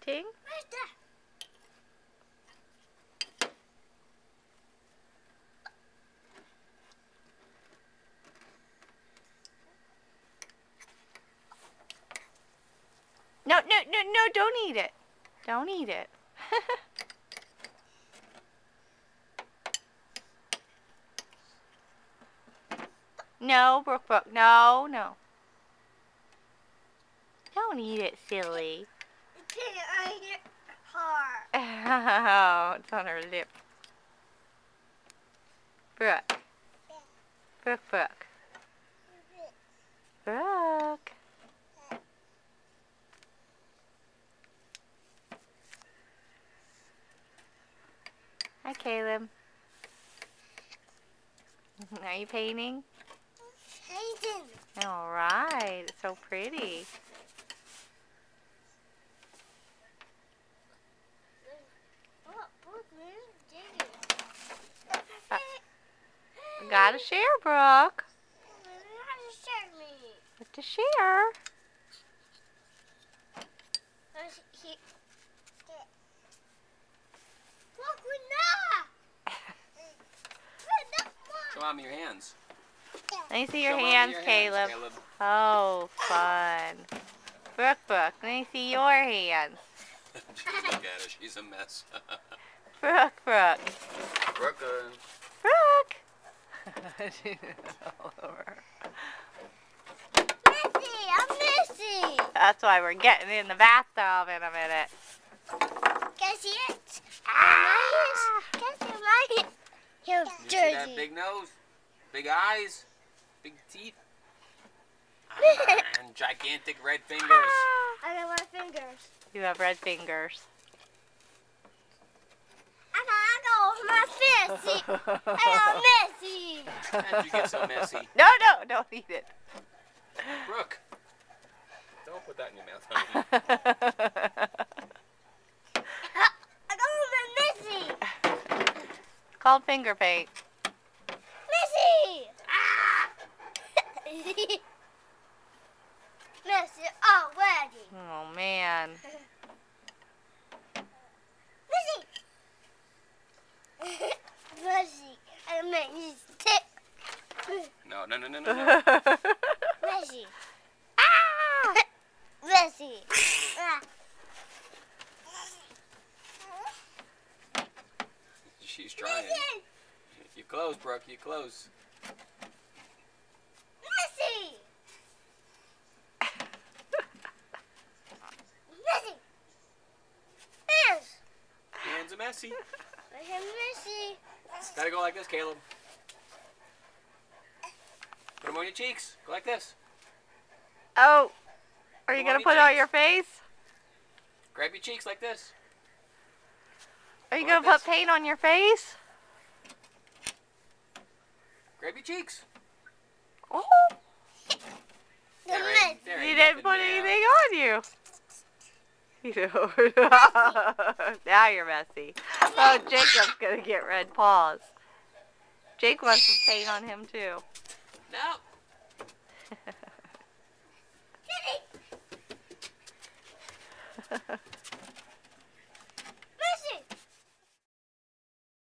painting? No, no, no, no, don't eat it. Don't eat it. No, Brooke, no, no. Don't eat it, silly. It's on your heart. Oh, it's on her lip. Brooke. Brooke. Brooke. Hi, Caleb. Are you painting? Painting. All right. It's so pretty. Gotta share, Brooke. What to share? Show Mom your hands. Let me see your Show Mommy hands, your Caleb. Caleb. Oh, fun. Brooke, let me see your hands. Just look at her. She's a mess. Brooke. Brooklyn. Brooke. She's all over. Missy, I'm Missy. That's why we're getting in the bathtub in a minute. Can I see it? Ah! Can I see mine? You're You see dirty. that big nose? Big eyes? Big teeth? And gigantic red fingers. I got my fingers. You have red fingers. I got my fist. I got Missy. How'd you get so messy? No, don't eat it. Brooke. Don't put that in your mouth, honey. I got my Missy. Called finger paint. Missy. Missy already. Oh, man. Missy. Missy. I make you stick. No. Missy. Ah! Missy. She's trying. Missy. You're close, Brooke. You're close. Missy. Missy. Yes. Your hands are messy. I am Missy. Gotta go like this, Caleb. Put them on your cheeks. Go like this. Oh, are you Come on, going to your put it on cheeks. your face? Grab your cheeks like this. Are you Go going to like put this. paint on your face? Grab your cheeks. Oh, There ain't you didn't nothing put there. anything on you. Now you're messy. Oh, Jacob's going to get red paws. Jake wants some paint on him, too. No.